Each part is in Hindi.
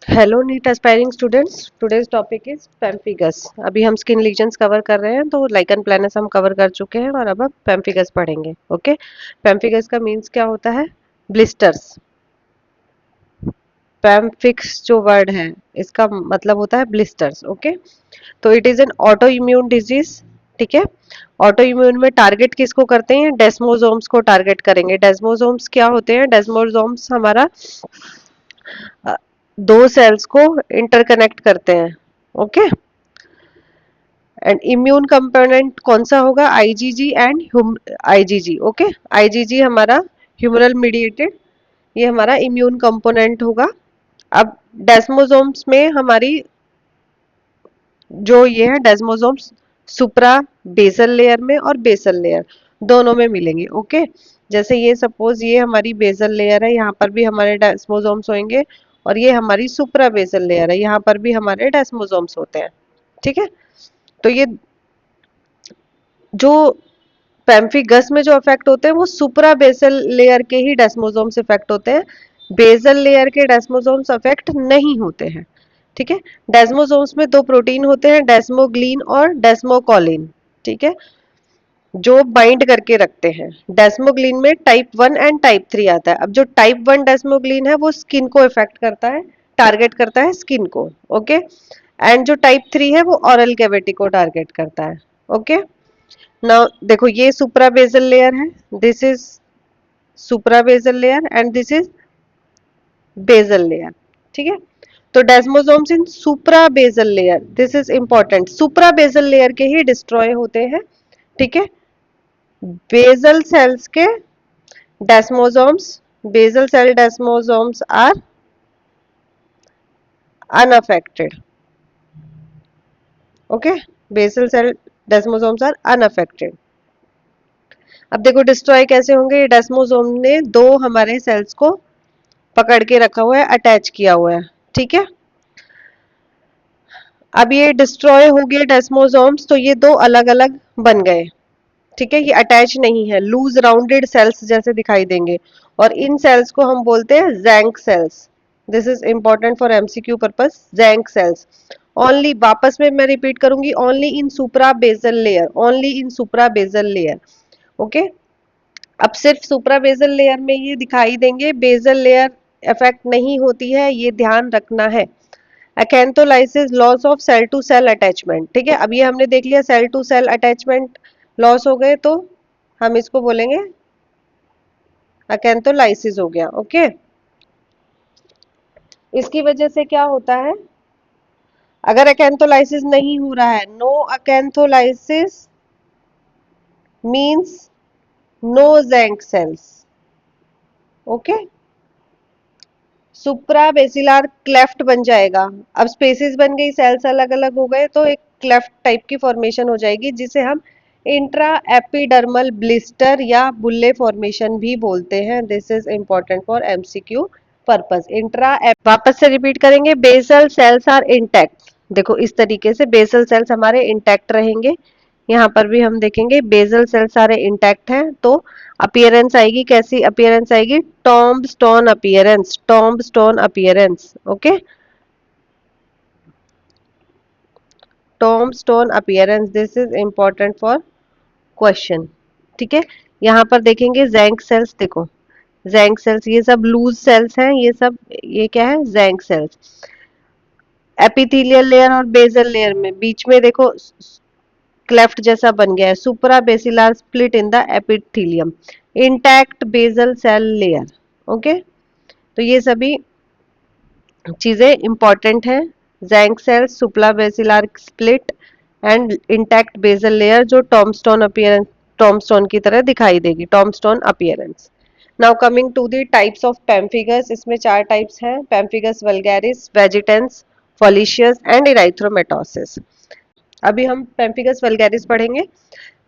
Hello NEET aspiring students, today's topic is pemphigus. अभी हम स्किन लीजन्स कवर कर रहे हैं, तो लाइकन प्लैनस हम कवर कर चुके हैं और अब हम पेम्फिगस पढ़ेंगे। ओके, पेम्फिगस का मीन्स क्या होता है? ब्लिस्टर्स। पेम्फिक्स जो वर्ड है इसका मतलब होता है ब्लिस्टर्स। ओके, तो it is an auto immune disease. ठीक है, ऑटो इम्यून में टारगेट किसको करते हैं? डेस्मोसोम्स को टारगेट करेंगे। डेस्मोसोम्स क्या होते हैं? डेस्मोसोम्स हमारा दो सेल्स को इंटरकनेक्ट करते हैं। ओके, एंड इम्यून कंपोनेंट कौन सा होगा? IgG and IgG. Okay, IgG हमारा ह्यूमरल मीडिएटेड, ये हमारा इम्यून कंपोनेंट होगा। अब डेस्मोसोम्स में हमारी जो ये है डेस्मोसोम्स सुप्रा बेसल लेयर में और बेसल लेयर दोनों में मिलेंगे। ओके, जैसे ये सपोज ये हमारी बेसल लेयर है, यहाँ पर भी हमारे डेस्मोसोम्स होंगे, और ये हमारी सुप्रा बेसल लेयर है, यहाँ पर भी हमारे डेस्मोसोम्स होते हैं। ठीक है, तो ये जो पेम्फिगस में जो इफेक्ट होते हैं वो सुपरा बेसल लेयर के ही डेस्मोसोम्स इफेक्ट होते हैं। बेसल लेयर के डेस्मोसोम्स इफेक्ट नहीं होते हैं। ठीक है, डेस्मोसोम्स में दो प्रोटीन होते हैं, डेस्मोग्लीन और डेस्मोकॉलिन। ठीक है, जो बाइंड करके रखते हैं। डेस्मोग्लीन में टाइप 1 एंड टाइप 3 आता है। अब जो टाइप 1 डेस्मोग्लीन है वो स्किन को इफेक्ट करता है, टारगेट करता है स्किन को। ओके, एंड जो टाइप 3 है वो ऑरल कैविटी को टारगेट करता है। ओके, नाउ देखो ये सुप्रा बेसल लेयर है, this is supra basal layer and this is basal layer. ठीक है, तो desmosomes in supra basal layer, this is important, supra basal layer के ही डिस्ट्रॉय होते हैं। ठीक है, बेसल सेल्स के desmosomes, basal cell desmosomes are unaffected. Okay, basal cell desmosomes are unaffected। अब देखो डिस्ट्रॉय कैसे होंगे? डेस्मोसोम ने दो हमारे सेल्स को पकड़ के रखा हुआ है, अटैच किया हुआ है। ठीक है, अब ये डिस्ट्रॉय हो गए डेस्मोसोम्स, तो ये दो अलग अलग बन गए। ठीक है, ये अटैच नहीं है, लूज राउंडेड सेल्स जैसे दिखाई देंगे, और इन सेल्स को हम बोलते हैं Tzanck cells. This is important for MCQ purpose, Tzanck cells. Only, वापस में मैं रिपीट करूंगी, only in supra basal layer, only in supra basal layer. Okay, अब सिर्फ सुप्रा बेसल लेयर में ये दिखाई देंगे, बेसल लेयर इफेक्ट नहीं होती है, ये ध्यान रखना है। Acantholysis, loss of cell to cell attachment. ठीक है, अब ये हमने देख लिया, cell to cell attachment loss हो गए, तो हम इसको बोलेंगे अकेंथोलाइसिस हो गया। ओके, इसकी वजह से क्या होता है? अगर अकेंथोलाइसिस नहीं हो रहा है, no अकेंथोलाइसिस means no जैंक sales. Okay, सुप्रा बेसिलार क्लेफ्ट बन जाएगा। अब स्पेसिस बन गई, सेल्स अलग अलग हो गए, तो एक क्लेफ्ट टाइप की फॉर्मेशन हो जाएगी, जिसे हम इंट्रा एपिडर्मल ब्लिस्टर या बुल्ले फॉर्मेशन भी बोलते हैं। This is important for MCQ purpose. Intra, वापस से रिपीट करेंगे, बेसल सेल्स आर इंटैक्ट। देखो इस तरीके से बेसल सेल्स हमारे इंटैक्ट रहेंगे। यहाँ पर भी हम देखेंगे बेसल सेल सारे इंटैक्ट हैं, तो अपीयरेंस आएगी, कैसी अपीयरेंस आएगी? Tomb stone appearance, tomb stone appearance. Okay, tomb stone appearance, this is important for question. ठीक है, यहाँ पर देखेंगे जैंक सेल्स, देखो जैंक सेल्स, ये सब लूज सेल्स हैं, ये सब, ये क्या है? Tzanck cells. एपिथेलियल लेयर और बेसल लेयर में बीच में देखो क्लेफ्ट जैसा बन गया है, supra basilar split in the epithelium, intact basal cell layer. Okay, तो ये सभी चीजें इंपॉर्टेंट है। Tzanck cell, supra basilar split and intact basal layer, जो टॉमस्टोन अपीयरेंस, टॉमस्टोन की तरह दिखाई देगी, tombstone appearance. Now coming to the types of pemphigus, इसमें चार टाइप्स हैं, पेम्फिगस वल्गैरिस, वेजिटेंस, फॉलिशियस एंड इराइथ्रोमेटोसिस। अभी हम पेम्फिगस वल्गैरिस पढ़ेंगे।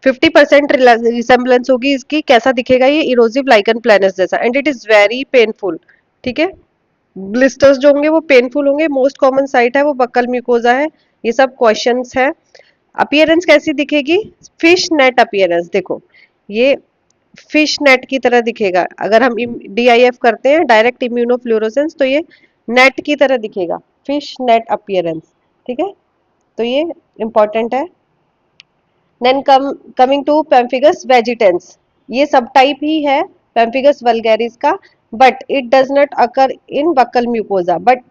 50% रिसेम्बलेंस होगी इसकी, कैसा दिखेगा ये? इरोजिव लाइकन प्लैनस जैसा, and it is very painful. ठीक है, ब्लिस्टर्स जो होंगे वो पेनफुल होंगे, मोस्ट कॉमन साइट है वो बक्कल म्यूकोजा है। ये सब क्वेश्चंस है। अपीयरेंस कैसी दिखेगी? फिश नेट अपीयरेंस, देखो ये फिश नेट की तरह दिखेगा। अगर हम डीआईएफ करते हैं, डायरेक्ट इम्यूनोफ्लोरेसेंस, तो ये नेट की तरह दिखेगा, फिश नेट अपीयरेंस। ठीक है, तो ये इंपॉर्टेंट है। Then coming to pemphigus vegetans, ये सब टाइप ही है पेम्फिगस वल्गैरिस का, but it does not occur in buccal mucosa. But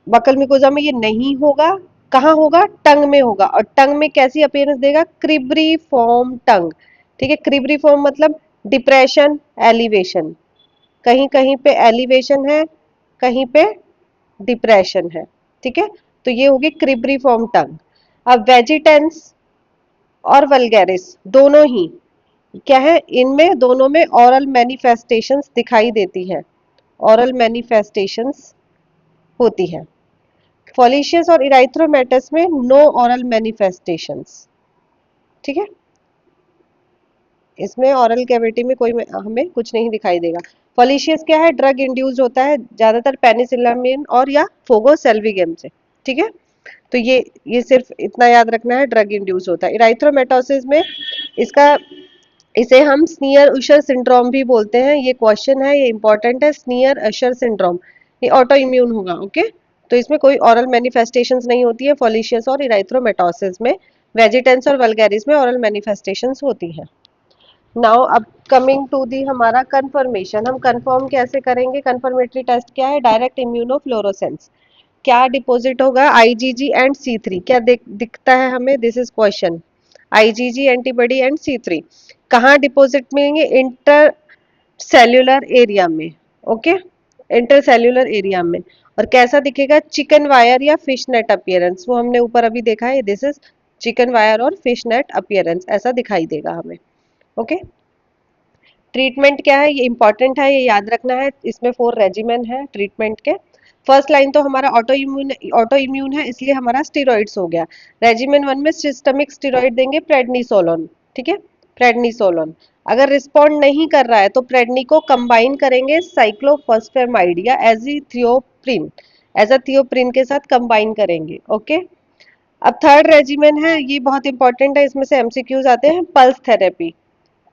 buccal mucosa में ये नहीं होगा। कहाँ होगा? टंग में होगा। और टंग में कैसी अपीयरेंस देगा? क्रिब्री फॉर्म टंग। ठीक है, क्रिब्री फॉर्म मतलब डिप्रेशन, एलिवेशन, कहीं कहीं पे एलिवेशन है, कहीं पे डिप्रेशन है। ठीक है, तो ये होगी क्रिब्री फॉर्म टंग। अब वेजिटेंस और वल्गैरिस दोनों ही क्या है, इनमें दोनों में ऑरल मैनिफेस्टेशंस दिखाई देती है, ऑरल मैनिफेस्टेशंस होती है। फॉलिशियस और इराइथ्रोमेटस में नो ऑरल मैनिफेस्टेशंस। ठीक है, इसमें ऑरल कैविटी में कोई हमें कुछ नहीं दिखाई देगा। फॉलिशियस क्या है? ड्रग इंड्यूस्ड होता है ज्यादातर पेनिसिलामिन और या फोगोसेल्विगम से। ठीक है, तो ये सिर्फ इतना याद रखना है, ड्रग इंड्यूस होता है। इराइथ्रोमेटोसिस में इसका इसे हम स्नियर उशर सिंड्रोम भी बोलते हैं। ये क्वेश्चन है, ये इंपॉर्टेंट है, स्नियर उशर सिंड्रोम। ये ऑटो इम्यून होगा। ओके, तो इसमें कोई ऑरल मैनिफेस्टेशंस नहीं होती है फॉलिशियस और इराइथ्रोमेटोसिस में। वेजिटेंस और वल्गैरिस में ऑरल मैनिफेस्टेशंस होती हैं। नाउ अब कमिंग टू दी हमारा कंफर्मेशन, हम कंफर्म कैसे करेंगे? कंफर्मेटरी टेस्ट क्या है? Direct immunofluorescence. क्या डिपॉजिट होगा? आईजीजी एंड सी3। क्या दिखता है हमें? This is question. IgG antibody and सी3 कहाँ डिपॉजिट मिलेंगे? इंटर सेल्यूलर एरिया में। ओके, इंटर सेल्यूलर एरिया में। और कैसा दिखेगा? चिकन वायर या फिश नेट अपीयरेंस, वो हमने ऊपर अभी देखा है, दिस इज चिकन वायर और फिश नेट अपीयरेंस, ऐसा दिखाई देगा हमें। ओके, ट्रीटमेंट क्या है? ये इंपॉर्टेंट है, ये याद रखना है। इसमें 4 रेजिमेन है ट्रीटमेंट के। फर्स्ट लाइन तो हमारा ऑटो इम्यून है, इसलिए हमारा स्टीरॉइड्स हो गया। रेजिमेन 1 में सिस्टमिक स्टीरॉइड देंगे, प्रेडनिसोलोन। ठीक है, प्रेडनिसोलोन। अगर रिस्पॉन्ड नहीं कर रहा है तो प्रेडनी को कंबाइन करेंगे साइक्लोफॉस्फेमाइड या एजीथियोप्रिन, एजाथियोप्रिन के साथ कंबाइन करेंगे। ओके, अब थर्ड रेजिमेन है, ये बहुत इंपॉर्टेंट है, इसमें से एमसीक्यूज आते हैं। Pulse therapy.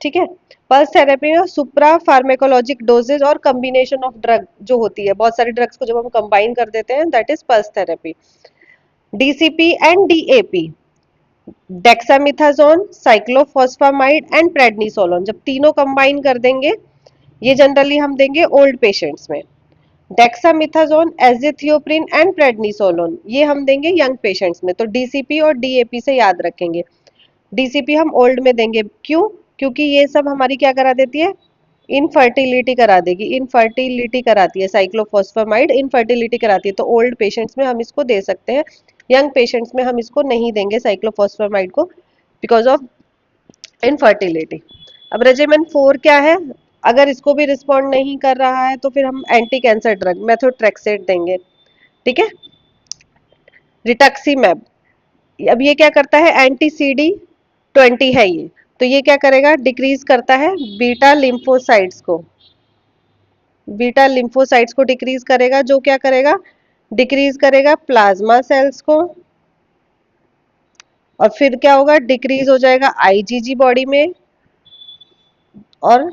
ठीक है, पल्स थेरेपी में सुप्रा फार्मेकोलॉजिक डोजेज और कॉम्बिनेशन ऑफ ड्रग जो होती है, बहुत सारी ड्रग्स को जब हम कंबाइन कर देते हैं, that is pulse therapy. DCP and DAP, dexamethasone, cyclophosphamide and prednisolone, जब तीनों कंबाइन कर देंगे, ये जनरली हम देंगे ओल्ड पेशेंट्स में। डेक्सामिथाजोन, एजिथियोप्रिन एंड प्रेडनिसोलोन ये हम देंगे यंग पेशेंट्स में। तो डीसीपी और डीएपी से याद रखेंगे। डीसीपी हम ओल्ड में देंगे, क्यों? क्योंकि ये सब हमारी क्या करा देती है? इनफर्टिलिटी करा देगी, इनफर्टिलिटी कराती है, साइक्लोफॉस्फामाइड इनफर्टिलिटी कराती है, तो ओल्ड पेशेंट्स में हम इसको दे सकते हैं। यंग पेशेंट्स में हम इसको नहीं देंगे साइक्लोफॉस्फामाइड को, बिकॉज ऑफ इनफर्टिलिटी। अब रेजिमेन 4 क्या है? अगर इसको भी रिस्पॉन्ड नहीं कर रहा है तो फिर हम एंटी कैंसर ड्रग मेथोट्रेक्सेट देंगे। ठीक है, रिटक्सीमैब। अब ये क्या करता है? एंटी CD20 है ये, तो ये क्या करेगा? डिक्रीज करता है बीटा लिम्फोसाइट्स को, बीटा लिम्फोसाइट्स को डिक्रीज करेगा, जो क्या करेगा? डिक्रीज करेगा प्लाज्मा सेल्स को। और फिर क्या होगा? डिक्रीज हो जाएगा आईजीजी बॉडी में। और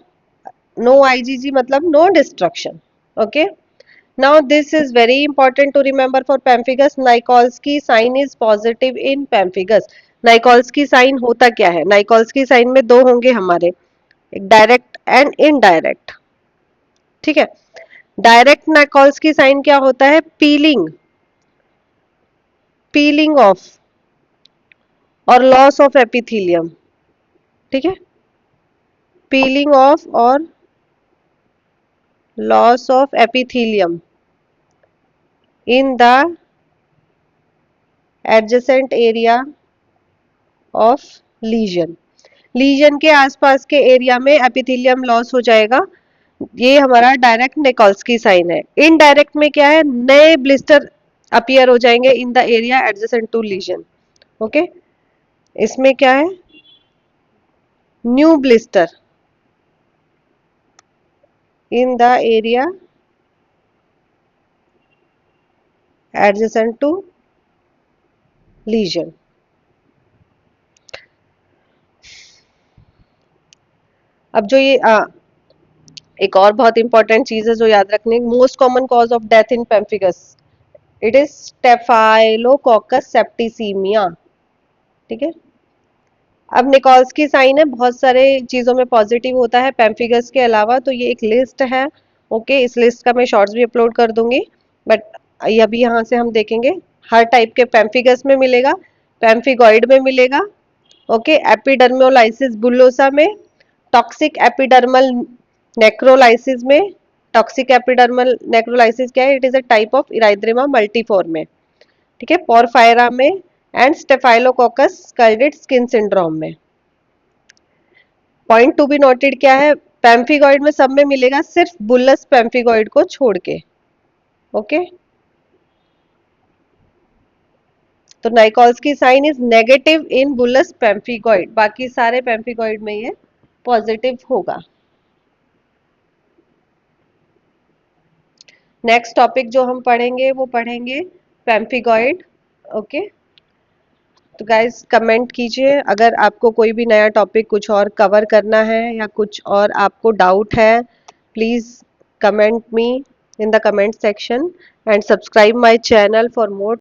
नो आईजीजी मतलब no destruction. Okay, now this is very important to remember for pemphigus. Nikolsky sign is positive in pemphigus. Nikolsky sign होता क्या है? Nikolsky sign में दो होंगे हमारे, एक डायरेक्ट एंड इनडायरेक्ट। ठीक है, डायरेक्ट नाइकोल्सकी साइन क्या होता है? पीलिंग, पीलिंग ऑफ और लॉस ऑफ एपिथीलियम। ठीक है, पीलिंग ऑफ और loss of epithelium in the adjacent area of lesion. Lesion के आसपास के एरिया में एपिथेलियम लॉस हो जाएगा, ये हमारा डायरेक्ट निकोल्सकी साइन है। इनडायरेक्ट में क्या है? नए ब्लिस्टर अपीयर हो जाएंगे in the area adjacent to lesion. Okay, इसमें क्या है? New blister in the area adjacent to lesion. अब जो ये एक और बहुत इंपॉर्टेंट चीज है जो याद रखने, most common cause of death in pemphigus, it is staphylococcus septicaemia. ठीक है। अब निकोल्सकी साइन है, बहुत सारे चीजों में पॉजिटिव होता है पेम्फिगस के अलावा, तो ये एक लिस्ट है। ओके, इस लिस्ट का मैं शॉर्ट्स भी अपलोड कर दूंगी, बट अभी यहाँ से हम देखेंगे हर टाइप के पेम्फिगस में मिलेगा, पेम्फिगॉइड में मिलेगा। ओके, एपिडर्मोलाइसिस बुल्लोसा में, टॉक्सिक एपिडर्मल नेक्रोलाइसिस में। टॉक्सिक एपिडर्मल नेक्रोलाइसिस क्या है? It is a type of erythema multiforme में। ठीक है, पोरफायरा में, and staphylococcus scalded skin syndrome में। पॉइंट टू बी नोटेड क्या है? पैम्फिगॉइड में सब में मिलेगा, सिर्फ बुल्लस पैम्फिगॉइड को छोड़ के। ओके, तो Nikolsky sign is negative in bullous pemphigoid, बाकी सारे पैम्फिगॉइड में ये पॉजिटिव होगा। नेक्स्ट टॉपिक जो हम पढ़ेंगे वो पढ़ेंगे पैम्फिगॉइड। ओके, तो गाइज कमेंट कीजिए अगर आपको कोई भी नया टॉपिक कुछ और कवर करना है या कुछ और आपको डाउट है, please comment me in the comment section and subscribe my channel for more